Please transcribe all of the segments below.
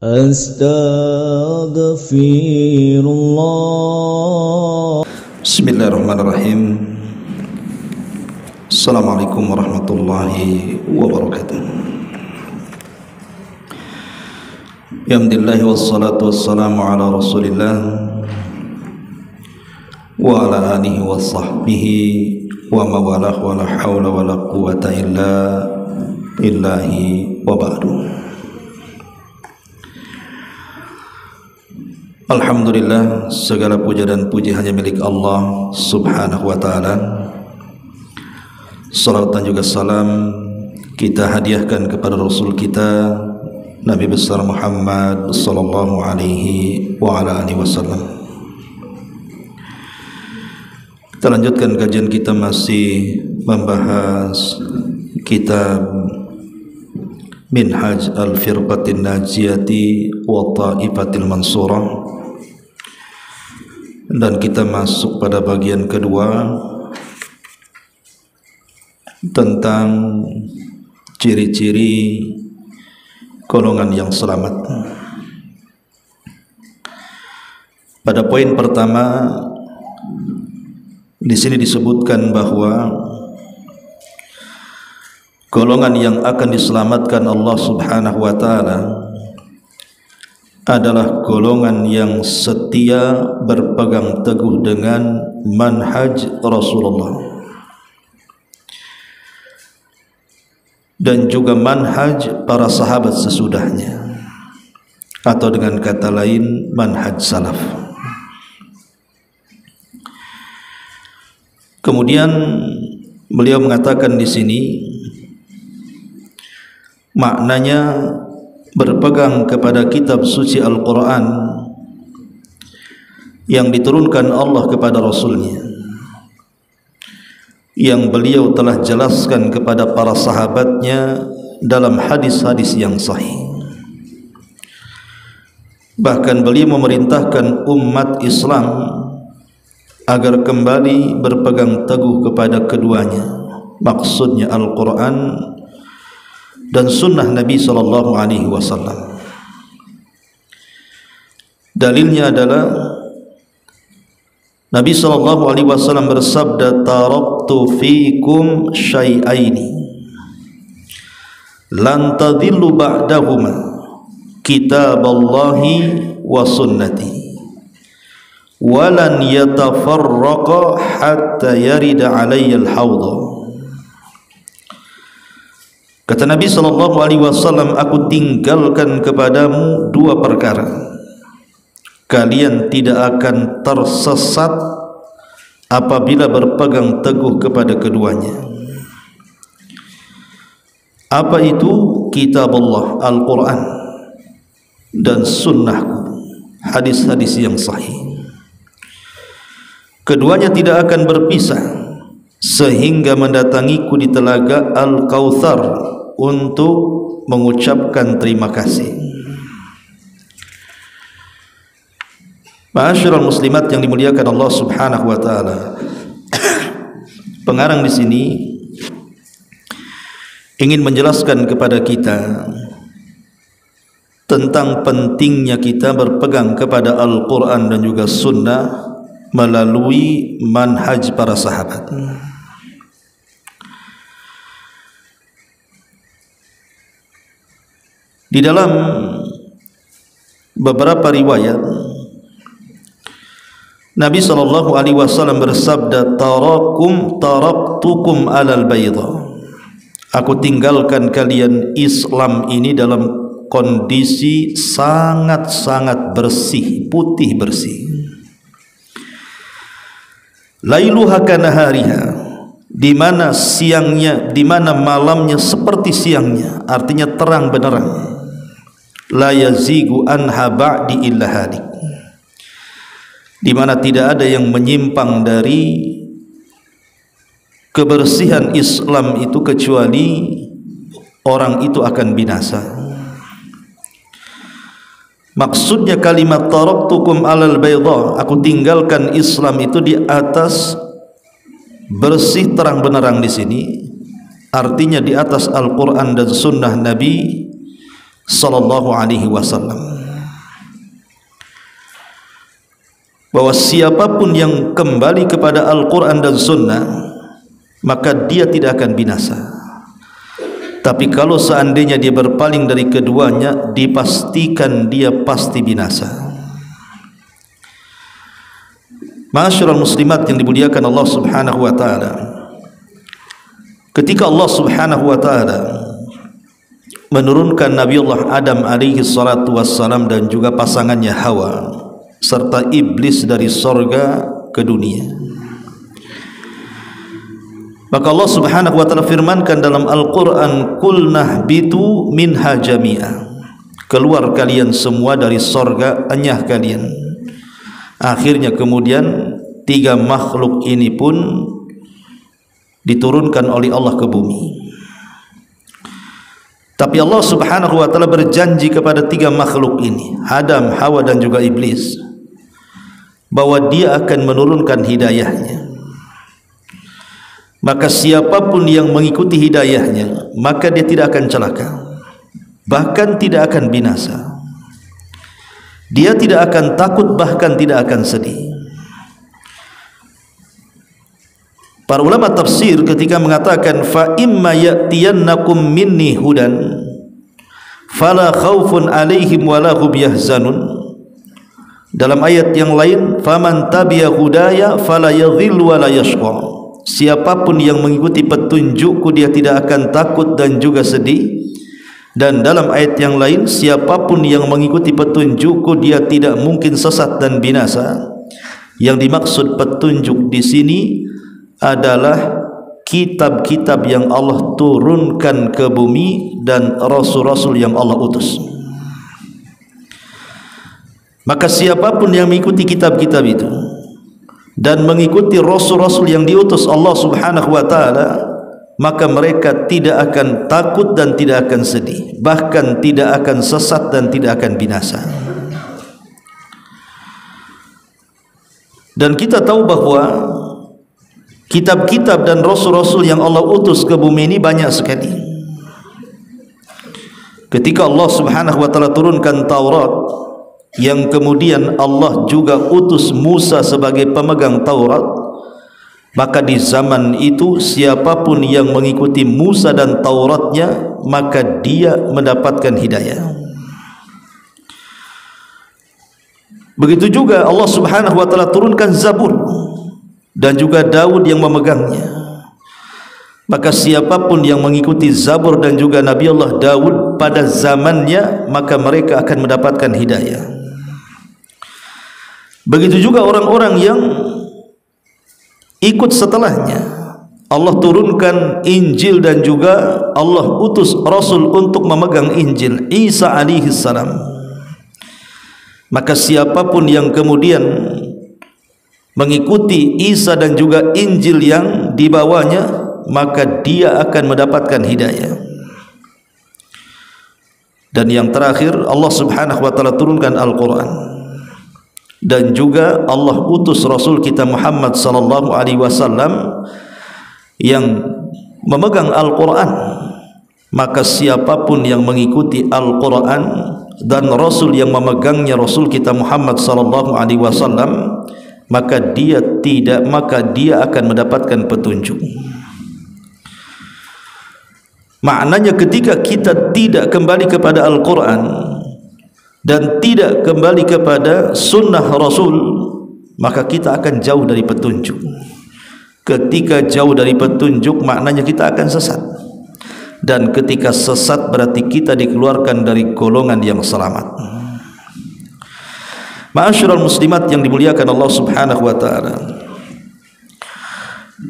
Astaghfirullah. Bismillahirrahmanirrahim. Assalamualaikum warahmatullahi wabarakatuh. Alhamdulillah wassalatu wassalamu ala Rasulillah wa ala alihi wa sahbihi wa mawalah wa la hawla wa la quwata illa billahi wa ba'du. Alhamdulillah, segala puja dan puji hanya milik Allah subhanahu wa ta'ala. Salawat dan juga salam kita hadiahkan kepada Rasul kita Nabi besar Muhammad sallallahu alaihi wa ala alihi wasallam. Kita lanjutkan kajian kita, masih membahas kitab Minhaj al-Firqatin Najiyati wa Ta'ifatil Mansurah, dan kita masuk pada bagian kedua tentang ciri-ciri golongan yang selamat. Pada poin pertama di sini disebutkan bahwa golongan yang akan diselamatkan Allah subhanahu wa ta'ala adalah golongan yang setia berpegang teguh dengan manhaj Rasulullah dan juga manhaj para sahabat sesudahnya, atau dengan kata lain manhaj salaf. Kemudian beliau mengatakan di sini maknanya berpegang kepada kitab suci Al-Quran yang diturunkan Allah kepada Rasulnya, yang beliau telah jelaskan kepada para sahabatnya dalam hadis-hadis yang sahih. Bahkan beliau memerintahkan umat Islam agar kembali berpegang teguh kepada keduanya, maksudnya Al-Quran dan sunnah Nabi sallallahu alaihi wasallam. Dalilnya adalah Nabi sallallahu alaihi wasallam bersabda, taraktu fikum syai'aini lan tadillu ba'dahuma kitaballahi wa sunnati wa lan yatafarraqa hatta yarida alayya al-hawdha. Kata Nabi sallallahu alaihi wasallam, aku tinggalkan kepadamu dua perkara, kalian tidak akan tersesat apabila berpegang teguh kepada keduanya. Apa itu? Kitab Allah, Al-Quran, dan sunnahku, hadis-hadis yang sahih. Keduanya tidak akan berpisah sehingga mendatangiku di telaga Al-Kautsar untuk mengucapkan terima kasih. Ma'asyiral muslimat yang dimuliakan Allah subhanahu wa ta'ala, pengarang di sini ingin menjelaskan kepada kita tentang pentingnya kita berpegang kepada Al-Quran dan juga sunnah melalui manhaj para sahabat. Di dalam beberapa riwayat Nabi sallallahu alaihi wasallam bersabda, taraktukum alal bayda, aku tinggalkan kalian Islam ini dalam kondisi sangat-sangat bersih, putih bersih. Lailuha kanahariha, di mana siangnya, di mana malamnya seperti siangnya, artinya terang benderang. La yazigu anha ba'di illa halik, di mana tidak ada yang menyimpang dari kebersihan Islam itu kecuali orang itu akan binasa. Maksudnya kalimat taraktukum alal bayda, aku tinggalkan Islam itu di atas bersih terang benderang. Di sini artinya di atas Al-Quran dan sunnah Nabi sallallahu alaihi wasallam. bahwa siapapun yang kembali kepada Al-Quran dan Sunnah maka dia tidak akan binasa. Tapi kalau seandainya dia berpaling dari keduanya, dipastikan dia pasti binasa. Ma'asyiral muslimat yang dimuliakan Allah Subhanahu wa taala, ketika Allah Subhanahu wa taala menurunkan Nabiullah Adam alaihi salatu wassalam dan juga pasangannya Hawa serta iblis dari sorga ke dunia, maka Allah Subhanahu wa taala firmankan dalam Al-Qur'an, "Qul nahbitu minha jami'a." Keluar kalian semua dari sorga, enyah kalian. Akhirnya kemudian tiga makhluk ini pun diturunkan oleh Allah ke bumi. Tapi Allah Subhanahu wa taala berjanji kepada tiga makhluk ini, Adam, Hawa dan juga iblis, bahwa dia akan menurunkan hidayahnya. Maka siapapun yang mengikuti hidayahnya, maka dia tidak akan celaka, bahkan tidak akan binasa. Dia tidak akan takut, bahkan tidak akan sedih. Para ulama tafsir ketika mengatakan fa imma ya'tiyannakum minni hudan fala khaufun 'alaihim wala hum yahzanun. Dalam ayat yang lain, faman tabi'a hudaya fala yadhillu wala yashqa. Siapapun yang mengikuti petunjukku dia tidak akan takut dan juga sedih. Dan dalam ayat yang lain, siapapun yang mengikuti petunjukku dia tidak mungkin sesat dan binasa. Yang dimaksud petunjuk di sini adalah kitab-kitab yang Allah turunkan ke bumi dan rasul-rasul yang Allah utus. Maka siapapun yang mengikuti kitab-kitab itu dan mengikuti rasul-rasul yang diutus Allah Subhanahu wa taala, maka mereka tidak akan takut dan tidak akan sedih, bahkan tidak akan sesat dan tidak akan binasa. Dan kita tahu bahwa kitab-kitab dan rasul-rasul yang Allah utus ke bumi ini banyak sekali. Ketika Allah Subhanahu wa taala turunkan Taurat, yang kemudian Allah juga utus Musa sebagai pemegang Taurat, maka di zaman itu siapapun yang mengikuti Musa dan Tauratnya, maka dia mendapatkan hidayah. Begitu juga Allah Subhanahu wa taala turunkan Zabur dan juga Daud yang memegangnya. Maka siapapun yang mengikuti Zabur dan juga Nabi Allah Daud pada zamannya, maka mereka akan mendapatkan hidayah. Begitu juga orang-orang yang ikut setelahnya. Allah turunkan Injil dan juga Allah utus Rasul untuk memegang Injil, Isa alaihi salam. Maka siapapun yang kemudian mengikuti Isa dan juga Injil yang dibawanya, maka dia akan mendapatkan hidayah. Dan yang terakhir, Allah Subhanahu wa taala turunkan Al-Quran, dan juga Allah utus Rasul kita Muhammad sallallahu alaihi wasallam yang memegang Al-Quran. Maka siapapun yang mengikuti Al-Quran dan Rasul yang memegangnya, Rasul kita Muhammad sallallahu alaihi wasallam, maka dia akan mendapatkan petunjuk. Maknanya ketika kita tidak kembali kepada Al-Quran dan tidak kembali kepada sunnah Rasul, maka kita akan jauh dari petunjuk. Ketika jauh dari petunjuk, maknanya kita akan sesat. Dan ketika sesat, berarti kita dikeluarkan dari golongan yang selamat. Ma'asyiral muslimat yang dimuliakan Allah Subhanahu wa taala,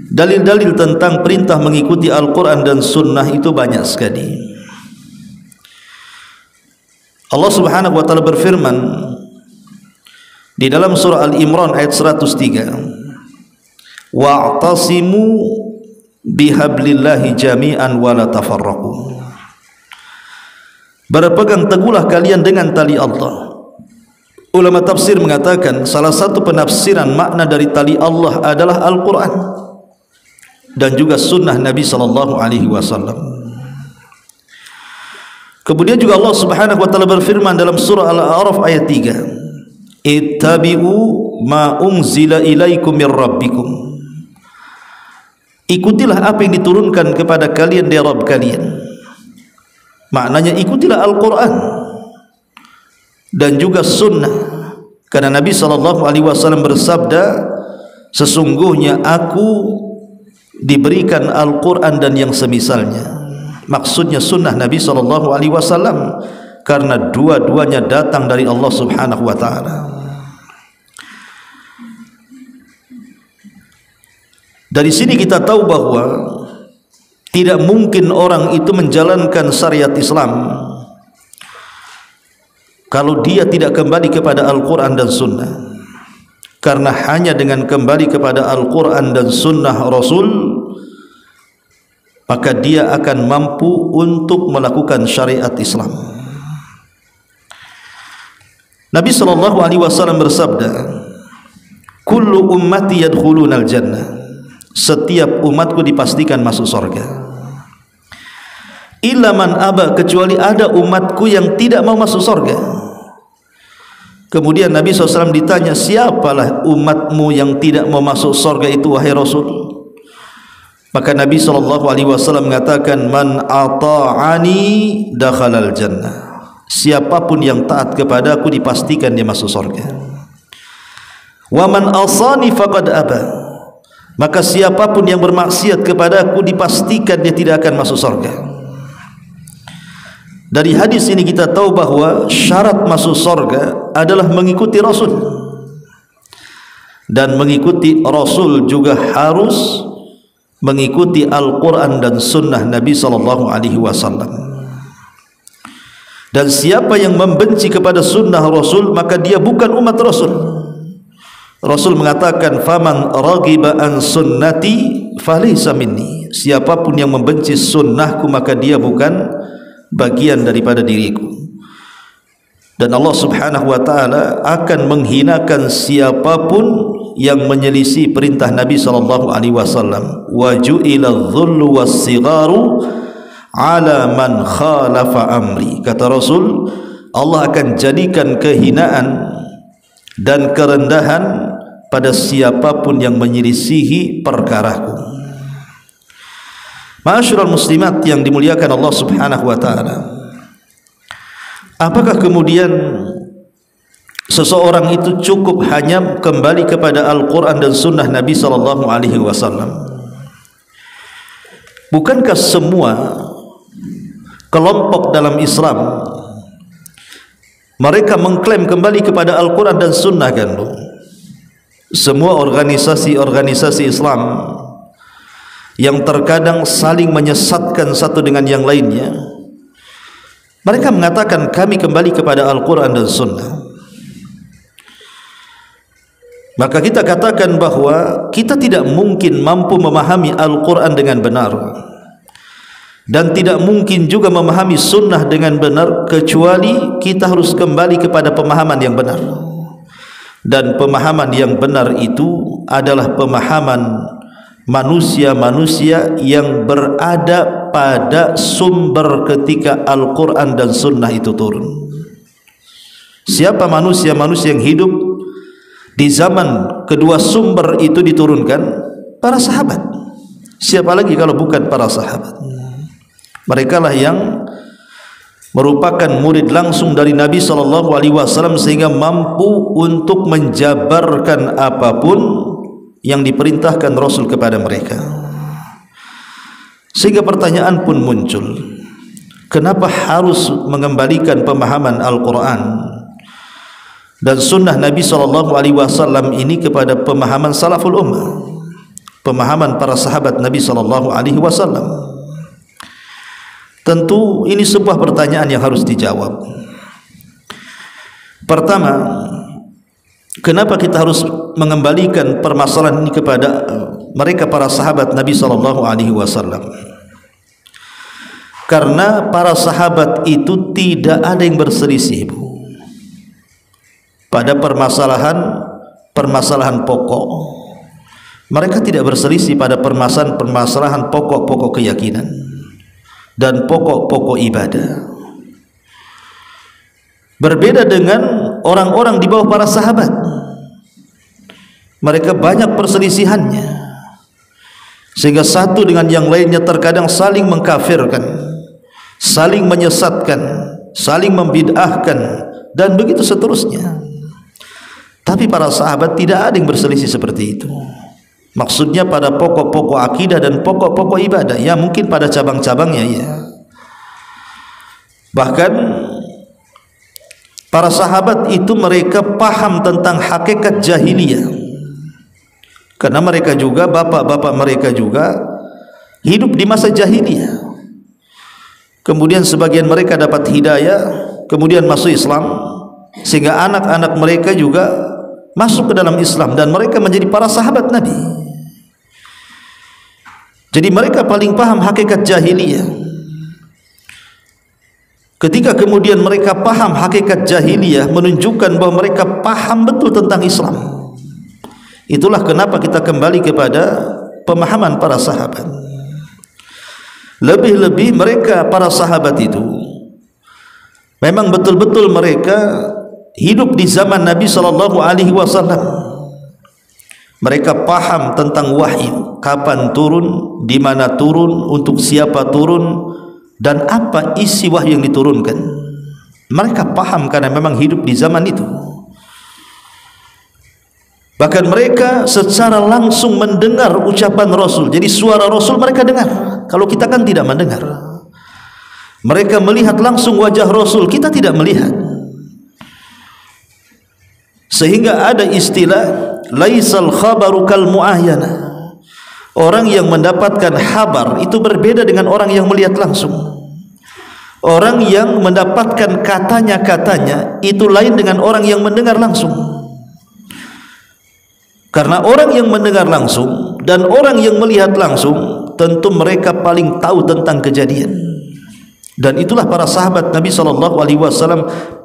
dalil-dalil tentang perintah mengikuti Al-Quran dan sunnah itu banyak sekali. Allah Subhanahu wa taala berfirman di dalam surah Al-Imran ayat 103, wa'tasimu bihablillahi jami'an wa la tafarraqu. Berpegang teguhlah kalian dengan tali Allah. Ulama tafsir mengatakan salah satu penafsiran makna dari tali Allah adalah Al-Quran dan juga sunnah Nabi sallallahu alaihi wasallam. Kemudian juga Allah Subhanahu wa taala berfirman dalam surah Al-A'raf ayat 3, ittabi'u ma unzila ilaikum mir rabbikum. Ikutilah apa yang diturunkan kepada kalian dari Rabb kalian. Maknanya ikutilah Al-Quran dan juga sunnah, karena Nabi SAW bersabda, sesungguhnya aku diberikan Al-Quran dan yang semisalnya. Maksudnya sunnah Nabi SAW, karena dua-duanya datang dari Allah Subhanahu wa ta'ala. Dari sini kita tahu bahwa tidak mungkin orang itu menjalankan syariat Islam kalau dia tidak kembali kepada Al-Quran dan Sunnah. Karena hanya dengan kembali kepada Al-Quran dan Sunnah Rasul, maka dia akan mampu untuk melakukan syariat Islam. Nabi SAW bersabda, kullu ummati yadkhulunal jannah. Setiap umatku dipastikan masuk surga. Illa man aba, kecuali ada umatku yang tidak mau masuk surga. Kemudian Nabi SAW ditanya, siapalah umatmu yang tidak mau masuk surga itu wahai Rasul? Maka Nabi SAW mengatakan, man ata'ani dakhalal jannah. Siapapun yang taat kepada aku dipastikan dia masuk surga. Wa man asani faqad aba. Maka siapapun yang bermaksiat kepada aku dipastikan dia tidak akan masuk surga. Dari hadis ini kita tahu bahwa syarat masuk surga adalah mengikuti Rasul, dan mengikuti Rasul juga harus mengikuti Al-Quran dan Sunnah Nabi SAW. Dan siapa yang membenci kepada Sunnah Rasul, maka dia bukan umat Rasul. Rasul mengatakan, faman raghiba an sunnati falaysa minni. Siapapun yang membenci sunnahku, maka dia bukan bagian daripada diriku. Dan Allah Subhanahu wa ta'ala akan menghinakan siapapun yang menyelisih perintah Nabi SAW. Wa ju'ila dhullu was-sigharu ala man khalafa amri. Kata Rasul, Allah akan jadikan kehinaan dan kerendahan pada siapapun yang menyelisihi perkaraku. Ma'asyiral muslimat yang dimuliakan Allah Subhanahu wa ta'ala, apakah kemudian seseorang itu cukup hanya kembali kepada Al-Quran dan Sunnah Nabi SAW? Bukankah semua kelompok dalam Islam mereka mengklaim kembali kepada Al-Quran dan Sunnah kan? Semua organisasi-organisasi Islam yang terkadang saling menyesatkan satu dengan yang lainnya, mereka mengatakan kami kembali kepada Al-Quran dan Sunnah. Maka kita katakan bahwa kita tidak mungkin mampu memahami Al-Quran dengan benar, dan tidak mungkin juga memahami Sunnah dengan benar, kecuali kita harus kembali kepada pemahaman yang benar. Dan pemahaman yang benar itu adalah pemahaman manusia-manusia yang berada pada sumber ketika Al-Quran dan Sunnah itu turun. Siapa manusia-manusia yang hidup di zaman kedua sumber itu diturunkan? Para sahabat. Siapa lagi kalau bukan para sahabat? Mereka lah yang merupakan murid langsung dari Nabi SAW, sehingga mampu untuk menjabarkan apapun yang diperintahkan Rasul kepada mereka. Sehingga pertanyaan pun muncul, kenapa harus mengembalikan pemahaman Al-Quran dan Sunnah Nabi SAW ini kepada pemahaman salaful ummah, pemahaman para sahabat Nabi SAW? Tentu ini sebuah pertanyaan yang harus dijawab. Pertama, kenapa kita harus mengembalikan permasalahan ini kepada mereka para sahabat Nabi SAW? Karena para sahabat itu tidak ada yang berselisih pada permasalahan pokok. Mereka tidak berselisih pada permasalahan pokok-pokok keyakinan dan pokok-pokok ibadah. Berbeda dengan orang-orang di bawah para sahabat. mereka banyak perselisihannya, sehingga satu dengan yang lainnya terkadang saling mengkafirkan, saling menyesatkan, saling membid'ahkan, dan begitu seterusnya. Tapi para sahabat tidak ada yang berselisih seperti itu. Maksudnya pada pokok-pokok akidah dan pokok-pokok ibadah, ya mungkin pada cabang-cabangnya ya. Bahkan para sahabat itu mereka paham tentang hakikat jahiliyah, karena mereka juga, bapak-bapak mereka juga hidup di masa jahiliyah. Kemudian sebagian mereka dapat hidayah, kemudian masuk Islam, sehingga anak-anak mereka juga masuk ke dalam Islam, dan mereka menjadi para sahabat Nabi. Jadi mereka paling paham hakikat jahiliyah. Ketika kemudian mereka paham hakikat jahiliyah, menunjukkan bahwa mereka paham betul tentang Islam. Itulah kenapa kita kembali kepada pemahaman para sahabat. Lebih-lebih mereka para sahabat itu memang betul-betul mereka hidup di zaman Nabi SAW. Mereka paham tentang wahyu, kapan turun, di mana turun, untuk siapa turun, dan apa isi wahyu yang diturunkan. Mereka paham karena memang hidup di zaman itu. Bahkan mereka secara langsung mendengar ucapan Rasul. Jadi suara Rasul mereka dengar. Kalau kita kan tidak mendengar. Mereka melihat langsung wajah Rasul, kita tidak melihat. Sehingga ada istilah laisal khabaru kal muayyana. Orang yang mendapatkan kabar itu berbeda dengan orang yang melihat langsung. Orang yang mendapatkan katanya itu lain dengan orang yang mendengar langsung. Karena orang yang mendengar langsung dan orang yang melihat langsung, tentu mereka paling tahu tentang kejadian. Dan itulah para sahabat Nabi SAW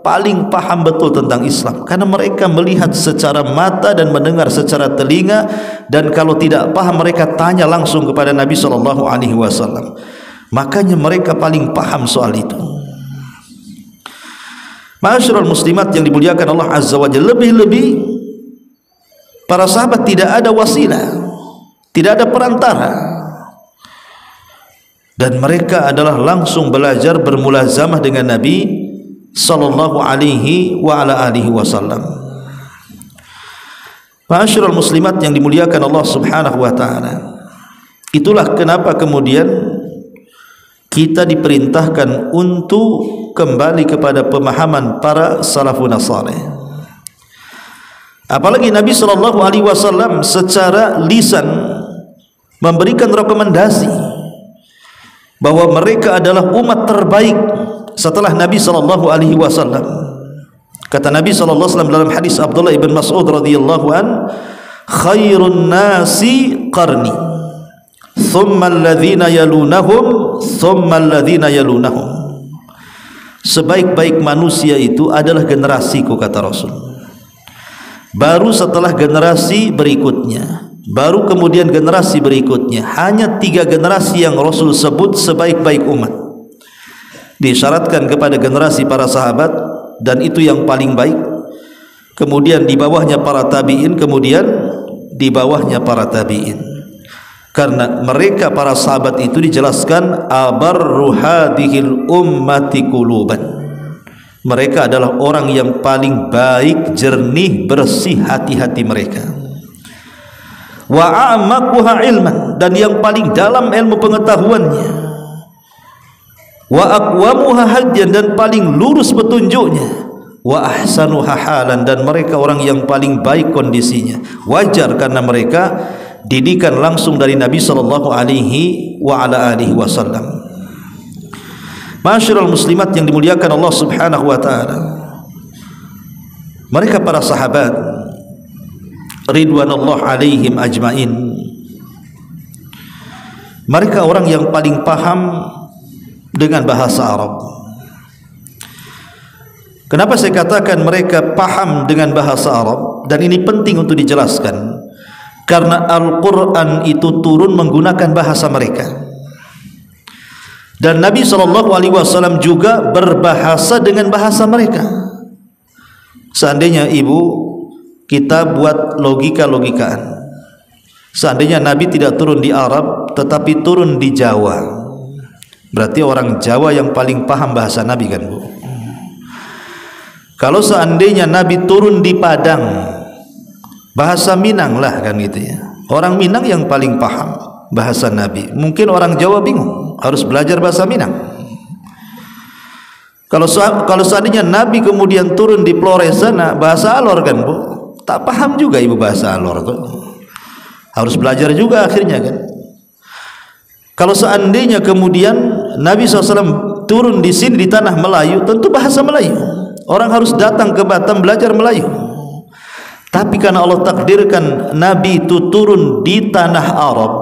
paling paham betul tentang Islam, karena mereka melihat secara mata dan mendengar secara telinga, dan kalau tidak paham mereka tanya langsung kepada Nabi SAW. Makanya mereka paling paham soal itu. Ma'asyiral muslimat yang dimuliakan Allah Azza wa Jalla, lebih-lebih para sahabat tidak ada wasilah, tidak ada perantara, dan mereka adalah langsung belajar bermulazamah dengan Nabi sallallahu alaihi wa ala alihi wasallam. Ma'asyiral muslimat yang dimuliakan Allah Subhanahu wa taala. Itulah kenapa kemudian kita diperintahkan untuk kembali kepada pemahaman para salafun saleh. Apalagi Nabi sallallahu alaihi wasallam secara lisan memberikan rekomendasi bahwa mereka adalah umat terbaik setelah Nabi sallallahu alaihi wasallam. Kata Nabi sallallahu alaihi wasallam dalam hadis Abdullah ibn Mas'ud radhiyallahu an, khairun nasi qarni, thumma alladhina yalunahum, thumma alladhina yalunahum. Sebaik-baik manusia itu adalah generasiku, kata Rasul. Baru setelah generasi berikutnya, baru kemudian generasi berikutnya. Hanya 3 generasi yang Rasul sebut sebaik-baik umat. Disyaratkan kepada generasi para sahabat, dan itu yang paling baik. Kemudian di bawahnya para tabi'in, kemudian di bawahnya para tabi'in. Karena mereka para sahabat itu dijelaskan abarru hadhil ummati quluban. Mereka adalah orang yang paling baik, jernih, bersih hati-hati mereka. Wa a'maquha ilman, dan yang paling dalam ilmu pengetahuannya. Wa aqwamuha hadyan, dan paling lurus petunjuknya. Wa ahsanuha halan, dan mereka orang yang paling baik kondisinya. Wajar karena mereka didikan langsung dari Nabi sallallahu alaihi wa ala alihi wasallam. Ma'asyiral muslimat yang dimuliakan Allah Subhanahu wa taala. Mereka para sahabat ridwanullah alaihim ajmain. Mereka orang yang paling paham dengan bahasa Arab. Kenapa saya katakan mereka paham dengan bahasa Arab? Dan ini penting untuk dijelaskan, karena Al-Quran itu turun menggunakan bahasa mereka, dan Nabi SAW juga berbahasa dengan bahasa mereka. Seandainya ibu kita buat logika-logikaan. Seandainya Nabi tidak turun di Arab tetapi turun di Jawa, berarti orang Jawa yang paling paham bahasa Nabi kan, Bu? Kalau seandainya Nabi turun di Padang, bahasa Minang lah kan gitu ya. Orang Minang yang paling paham bahasa Nabi. Mungkin orang Jawa bingung, harus belajar bahasa Minang. Kalau seandainya Nabi kemudian turun di Flores sana, bahasa Alor kan, Bu? Tak paham juga ibu bahasa Alor tuh. Harus belajar juga akhirnya kan. Kalau seandainya kemudian Nabi SAW turun di sini di tanah Melayu, tentu bahasa Melayu. Orang harus datang ke Batam belajar Melayu. Tapi karena Allah takdirkan Nabi itu turun di tanah Arab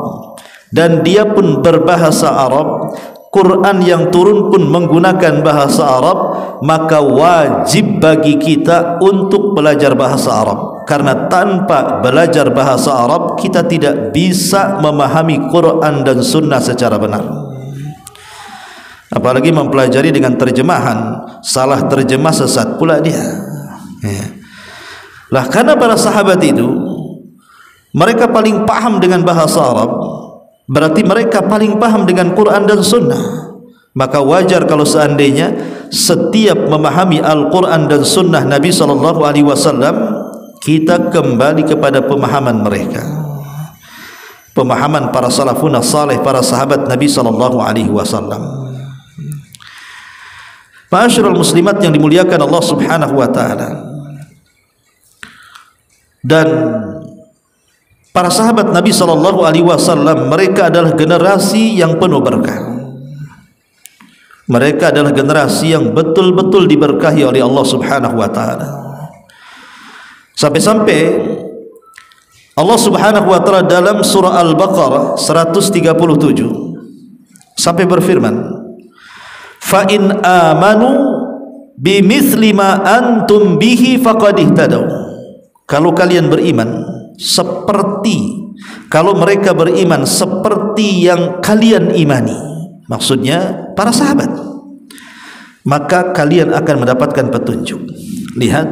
dan dia pun berbahasa Arab, Quran yang turun pun menggunakan bahasa Arab, maka wajib bagi kita untuk belajar bahasa Arab. Karena tanpa belajar bahasa Arab kita tidak bisa memahami Quran dan Sunnah secara benar. Apalagi mempelajari dengan terjemahan, salah terjemah sesat pula dia. Lah karena para sahabat itu mereka paling paham dengan bahasa Arab, berarti mereka paling paham dengan Quran dan Sunnah. Maka wajar kalau seandainya setiap memahami Al-Quran dan Sunnah Nabi SAW, kita kembali kepada pemahaman mereka, pemahaman para salafun salih, para sahabat Nabi SAW. Ma'asyiral muslimat yang dimuliakan Allah Subhanahu wa taala. Dan para sahabat Nabi SAW, mereka adalah generasi yang penuh berkah. Mereka adalah generasi yang betul-betul diberkahi oleh Allah Subhanahu wa taala. Sampai-sampai Allah Subhanahu wa taala dalam surah Al-Baqarah 137 sampai berfirman, fa in amanu bimithli ma antum bihi faqad ihtadaw. Kalau kalian beriman seperti, kalau mereka beriman seperti yang kalian imani, maksudnya para sahabat, maka kalian akan mendapatkan petunjuk. Lihat,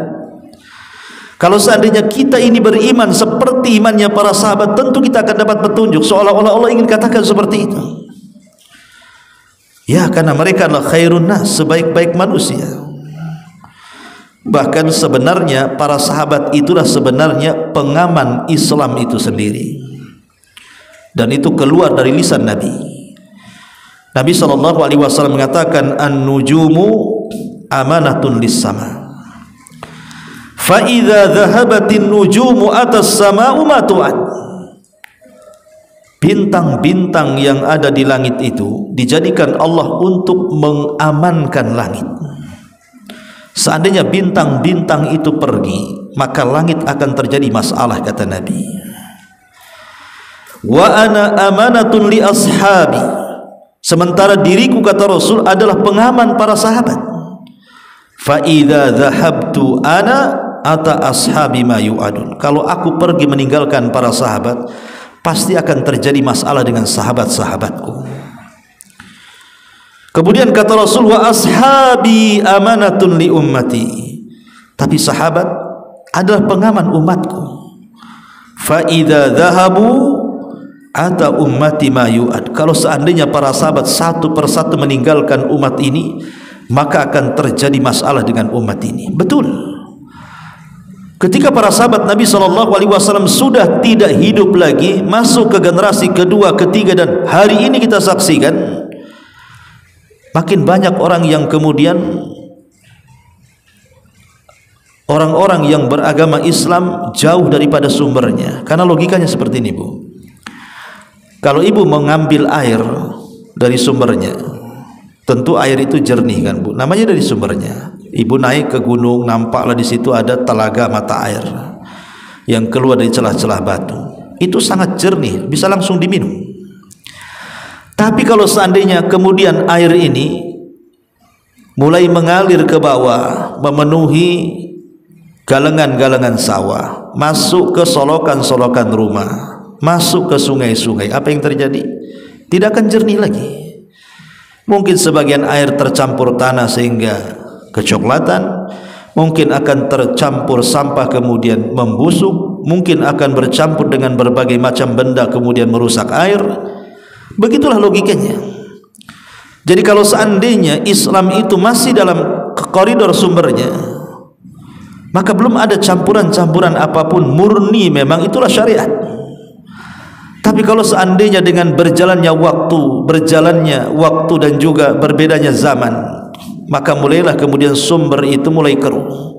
kalau seandainya kita ini beriman seperti imannya para sahabat, tentu kita akan dapat petunjuk. Seolah-olah Allah ingin katakan seperti itu. Ya, karena mereka adalah khairun nas, sebaik-baik manusia. Bahkan sebenarnya para sahabat itulah sebenarnya pengaman Islam itu sendiri. Dan itu keluar dari lisan Nabi. Nabi SAW mengatakan, an-nujumu amanatun lis-sama. Fa idza dhahabatin nujumu atas sama'u ma tu'ad. Bintang-bintang yang ada di langit itu dijadikan Allah untuk mengamankan langit. Seandainya bintang-bintang itu pergi, maka langit akan terjadi masalah, kata Nabi. Wa ana amanatun li ashabi. Sementara diriku, kata Rasul, adalah pengaman para sahabat. Fa idza dhahabtu ana ata ashabi ma yu'adun. Kalau aku pergi meninggalkan para sahabat, pasti akan terjadi masalah dengan sahabat-sahabatku. Kemudian kata Rasul, wa ashabi amanatun li ummati. Tapi sahabat adalah pengaman umatku. Fa idza dhahabu ata ummati ma yu'ad. Kalau seandainya para sahabat satu persatu meninggalkan umat ini, maka akan terjadi masalah dengan umat ini. Betul. Ketika para sahabat Nabi SAW sudah tidak hidup lagi, masuk ke generasi kedua, ketiga, dan hari ini kita saksikan makin banyak orang yang kemudian, orang-orang yang beragama Islam jauh daripada sumbernya. Karena logikanya seperti ini, Bu. Kalau ibu mengambil air dari sumbernya, tentu air itu jernih kan, Bu, namanya dari sumbernya. Ibu naik ke gunung, nampaklah di situ ada telaga mata air yang keluar dari celah-celah batu. Itu sangat jernih, bisa langsung diminum. Tapi kalau seandainya kemudian air ini mulai mengalir ke bawah, memenuhi galengan-galengan sawah, masuk ke solokan-solokan rumah, masuk ke sungai-sungai, apa yang terjadi? Tidak akan jernih lagi. Mungkin sebagian air tercampur tanah sehingga kecoklatan, mungkin akan tercampur sampah kemudian membusuk, mungkin akan bercampur dengan berbagai macam benda kemudian merusak air. Begitulah logikanya. Jadi kalau seandainya Islam itu masih dalam koridor sumbernya, maka belum ada campuran-campuran apapun, murni memang itulah syariat. Tapi kalau seandainya dengan berjalannya waktu dan juga berbedanya zaman, maka mulailah kemudian sumber itu mulai keruh,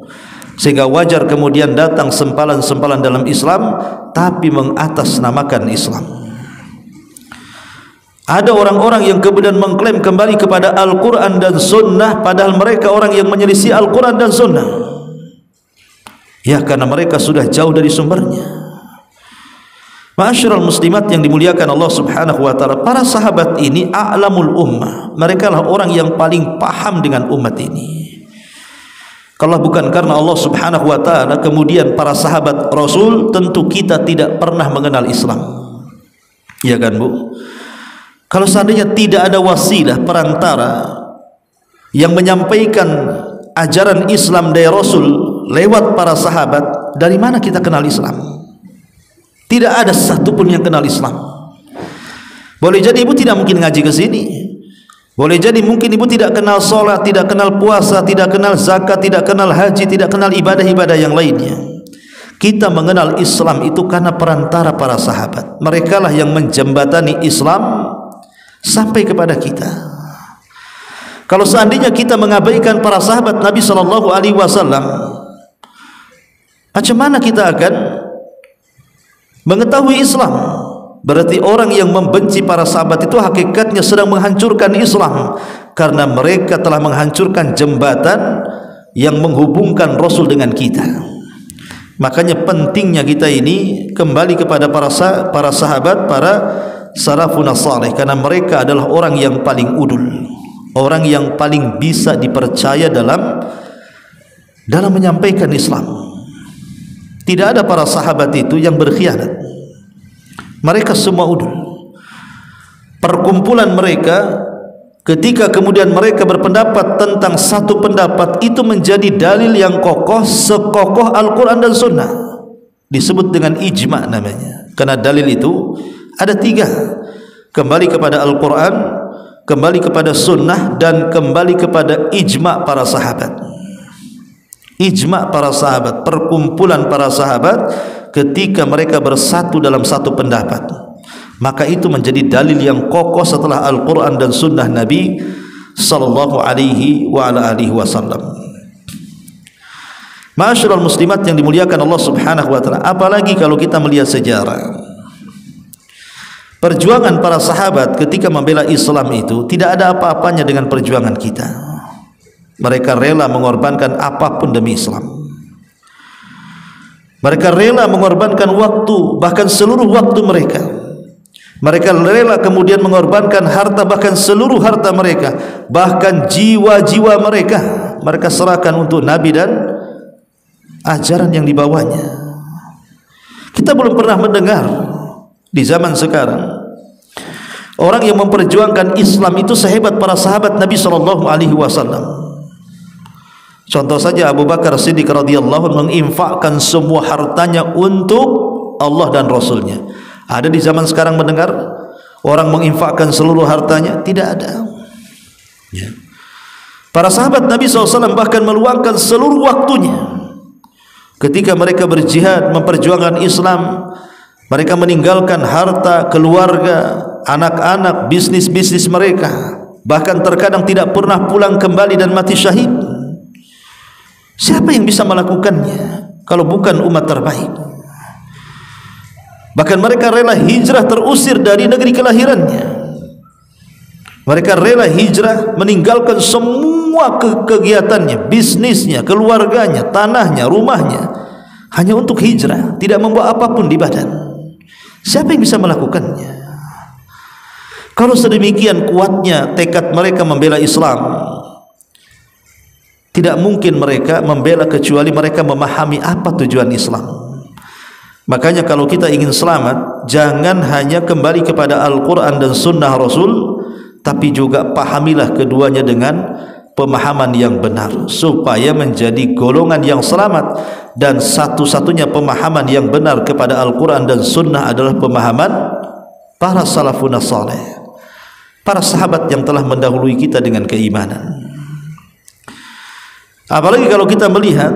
sehingga wajar kemudian datang sempalan-sempalan dalam Islam tapi mengatasnamakan Islam. Ada orang-orang yang kemudian mengklaim kembali kepada Al-Quran dan Sunnah, padahal mereka orang yang menyelisih Al-Quran dan Sunnah. Ya, karena mereka sudah jauh dari sumbernya. Ma'asyiral muslimat yang dimuliakan Allah Subhanahu wa taala, para sahabat ini a'lamul ummah. Mereka lah orang yang paling paham dengan umat ini. Kalau bukan karena Allah Subhanahu wa taala, kemudian para sahabat Rasul, tentu kita tidak pernah mengenal Islam. Ya kan, Bu? Kalau seandainya tidak ada wasilah perantara yang menyampaikan ajaran Islam dari Rasul lewat para sahabat, dari mana kita kenal Islam? Tidak ada satupun yang kenal Islam. Boleh jadi ibu tidak mungkin ngaji ke sini. Boleh jadi mungkin ibu tidak kenal sholat, tidak kenal puasa, tidak kenal zakat, tidak kenal haji, tidak kenal ibadah-ibadah yang lainnya. Kita mengenal Islam itu karena perantara para sahabat. Mereka lah yang menjembatani Islam sampai kepada kita. Kalau seandainya kita mengabaikan para sahabat Nabi SAW, macam mana kita akan mengetahui Islam? Berarti orang yang membenci para sahabat itu hakikatnya sedang menghancurkan Islam, karena mereka telah menghancurkan jembatan yang menghubungkan Rasul dengan kita. Makanya pentingnya kita ini kembali kepada para sahabat, para salafun salih, karena mereka adalah orang yang paling udul, orang yang paling bisa dipercaya dalam menyampaikan Islam. Tidak ada para sahabat itu yang berkhianat. Mereka semua udul. Perkumpulan mereka ketika kemudian mereka berpendapat tentang satu pendapat, itu menjadi dalil yang kokoh, sekokoh Al-Quran dan Sunnah. Disebut dengan ijma namanya. Karena dalil itu ada tiga: kembali kepada Al-Quran, kembali kepada Sunnah, dan kembali kepada ijma para sahabat. Ijma para sahabat, perkumpulan para sahabat ketika mereka bersatu dalam satu pendapat, maka itu menjadi dalil yang kokoh setelah Al-Quran dan Sunnah Nabi sallallahu alaihi wasallam. Ma'asyiral muslimat yang dimuliakan Allah Subhanahu wa taala, apalagi kalau kita melihat sejarah perjuangan para sahabat ketika membela Islam, itu tidak ada apa-apanya dengan perjuangan kita. Mereka rela mengorbankan apapun demi Islam. Mereka rela mengorbankan waktu, bahkan seluruh waktu mereka. Mereka rela kemudian mengorbankan harta, bahkan seluruh harta mereka, bahkan jiwa-jiwa mereka, mereka serahkan untuk Nabi dan ajaran yang dibawanya. Kita belum pernah mendengar di zaman sekarang orang yang memperjuangkan Islam itu sehebat para sahabat Nabi SAW. Contoh saja Abu Bakar Siddiq radhiyallahu anhu menginfakkan semua hartanya untuk Allah dan Rasulnya. Ada di zaman sekarang mendengar orang menginfakkan seluruh hartanya? Tidak ada. Ya. Para sahabat Nabi SAW bahkan meluangkan seluruh waktunya ketika mereka berjihad memperjuangkan Islam. Mereka meninggalkan harta, keluarga, anak-anak, bisnis-bisnis mereka, bahkan terkadang tidak pernah pulang kembali dan mati syahid. Siapa yang bisa melakukannya kalau bukan umat terbaik? Bahkan mereka rela hijrah, terusir dari negeri kelahirannya. Mereka rela hijrah, meninggalkan semua kegiatannya, bisnisnya, keluarganya, tanahnya, rumahnya, hanya untuk hijrah, tidak membawa apapun di badan. Siapa yang bisa melakukannya? Kalau sedemikian kuatnya tekad mereka membela Islam, tidak mungkin mereka membela kecuali mereka memahami apa tujuan Islam. Makanya kalau kita ingin selamat, jangan hanya kembali kepada Al-Quran dan Sunnah Rasul, tapi juga pahamilah keduanya dengan pemahaman yang benar supaya menjadi golongan yang selamat. Dan satu-satunya pemahaman yang benar kepada Al-Quran dan Sunnah adalah pemahaman para salafun salih, para sahabat yang telah mendahului kita dengan keimanan. Apalagi kalau kita melihat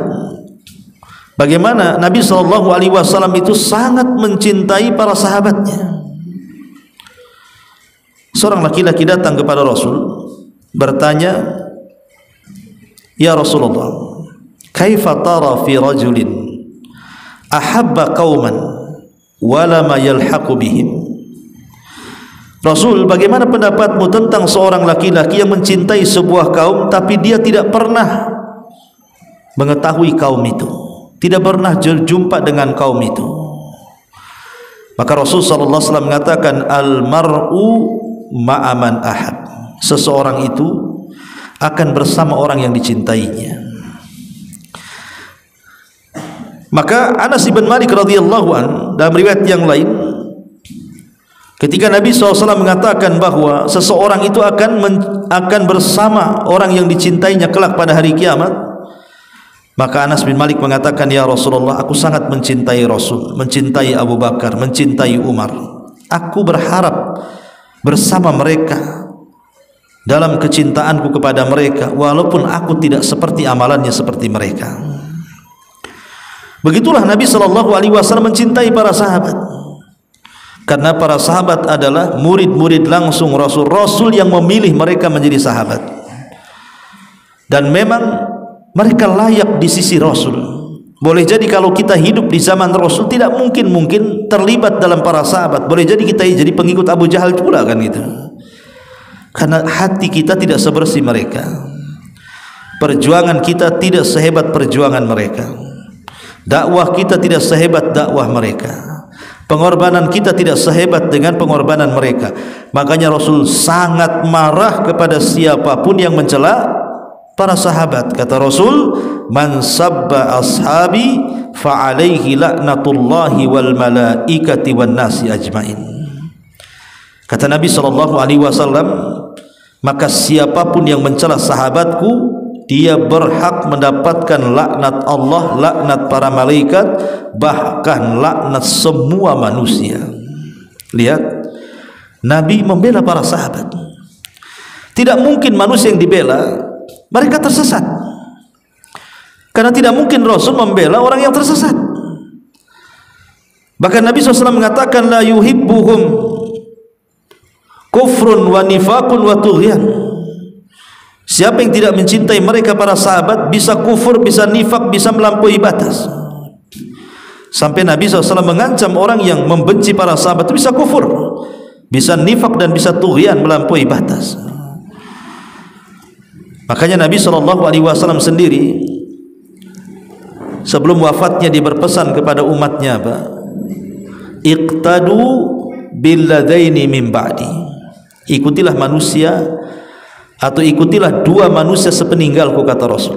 bagaimana Nabi SAW itu sangat mencintai para sahabatnya. Seorang laki-laki datang kepada Rasul bertanya, "Ya Rasulullah, kaifa tara fi rajulin ahabba qauman wala ma yalhaqu bihim?" Rasul, bagaimana pendapatmu tentang seorang laki-laki yang mencintai sebuah kaum tapi dia tidak pernah mengetahui kaum itu, tidak pernah berjumpa dengan kaum itu? Maka Rasul sallallahu alaihi wasallam mengatakan, al-mar'u ma'aman ahad. Seseorang itu akan bersama orang yang dicintainya. Maka Anas bin Malik radhiyallahu an dalam riwayat yang lain, ketika Nabi SAW mengatakan bahwa seseorang itu akan bersama orang yang dicintainya kelak pada hari kiamat, maka Anas bin Malik mengatakan, "Ya Rasulullah, aku sangat mencintai Rasul, mencintai Abu Bakar, mencintai Umar. Aku berharap bersama mereka dalam kecintaanku kepada mereka, walaupun aku tidak seperti amalannya seperti mereka." Begitulah Nabi SAW mencintai para sahabat, karena para sahabat adalah murid-murid langsung Rasul, Rasul yang memilih mereka menjadi sahabat. Dan memang mereka layak di sisi Rasul. Boleh jadi kalau kita hidup di zaman Rasul tidak mungkin terlibat dalam para sahabat. Boleh jadi kita jadi pengikut Abu Jahal pula kan gitu. Karena hati kita tidak sebersih mereka. Perjuangan kita tidak sehebat perjuangan mereka. Dakwah kita tidak sehebat dakwah mereka. Pengorbanan kita tidak sehebat dengan pengorbanan mereka. Makanya Rasul sangat marah kepada siapapun yang mencela para sahabat. Kata Rasul, "Man sabba ashabi fa alaihi laknatullahi wal malaikati wan nasi ajmain." Kata Nabi SAW, maka siapapun yang mencela sahabatku, dia berhak mendapatkan laknat Allah, laknat para malaikat, bahkan laknat semua manusia. Lihat, Nabi membela para sahabat. Tidak mungkin manusia yang dibela mereka tersesat, karena tidak mungkin Rasul membela orang yang tersesat. Bahkan Nabi SAW mengatakan, "La yuhibbuhum kufrun wa nifaqun wa tughyan." Siapa yang tidak mencintai mereka para sahabat bisa kufur, bisa nifak, bisa melampaui batas. Sampai Nabi SAW mengancam orang yang membenci para sahabat itu bisa kufur, bisa nifak, dan bisa tughyan, melampaui batas. Makanya Nabi SAW sendiri sebelum wafatnya dia berpesan kepada umatnya apa? Iqtadu billadaini min ba'di. Ikutilah manusia, atau ikutilah dua manusia sepeninggalku, kata Rasul.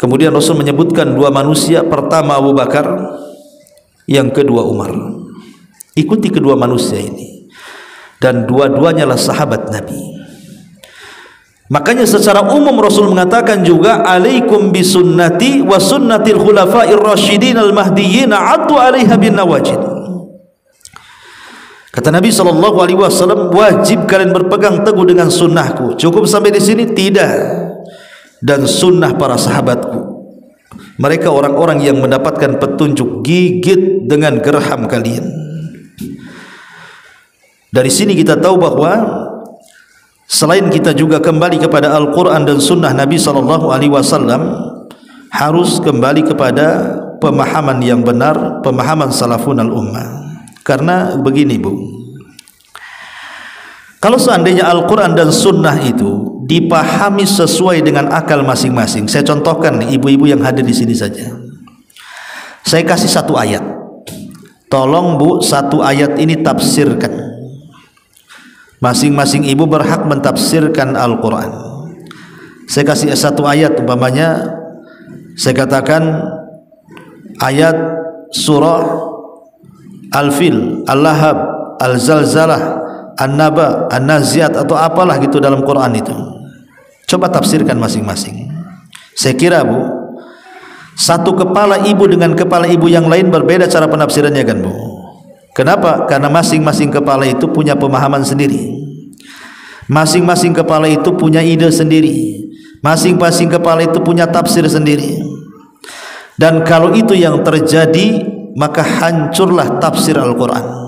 Kemudian Rasul menyebutkan dua manusia, pertama Abu Bakar, yang kedua Umar. Ikuti kedua manusia ini, dan dua-duanya lah sahabat Nabi. Makanya secara umum Rasul mengatakan juga, "Alaikum bisunnati wa sunnatil khulafa'ir rasyidin al-mahdiyyin 'addu 'alaiha bin nawajid." Kata Nabi SAW, wajib kalian berpegang teguh dengan sunnahku. Cukup sampai di sini? Tidak. Dan sunnah para sahabatku. Mereka orang-orang yang mendapatkan petunjuk, gigit dengan geraham kalian. Dari sini kita tahu bahwa selain kita juga kembali kepada Al-Quran dan Sunnah Nabi SAW, harus kembali kepada pemahaman yang benar, pemahaman salafun al-ummah. Karena begini Bu, kalau seandainya Al-Quran dan Sunnah itu dipahami sesuai dengan akal masing-masing, saya contohkan ibu-ibu yang hadir di sini saja. Saya kasih satu ayat, tolong Bu, satu ayat ini tafsirkan. Masing-masing ibu berhak mentafsirkan Al-Quran. Saya kasih satu ayat, umpamanya saya katakan ayat surah Al-Fil, Al-Lahab, Al-Zalzalah, An-Naba, An-Naziat, atau apalah gitu dalam Quran itu. Coba tafsirkan masing-masing. Saya kira Bu, satu kepala ibu dengan kepala ibu yang lain berbeda cara penafsirannya kan Bu. Kenapa? Karena masing-masing kepala itu punya pemahaman sendiri. Masing-masing kepala itu punya ide sendiri. Masing-masing kepala itu punya tafsir sendiri. Dan kalau itu yang terjadi, maka hancurlah tafsir Al-Quran.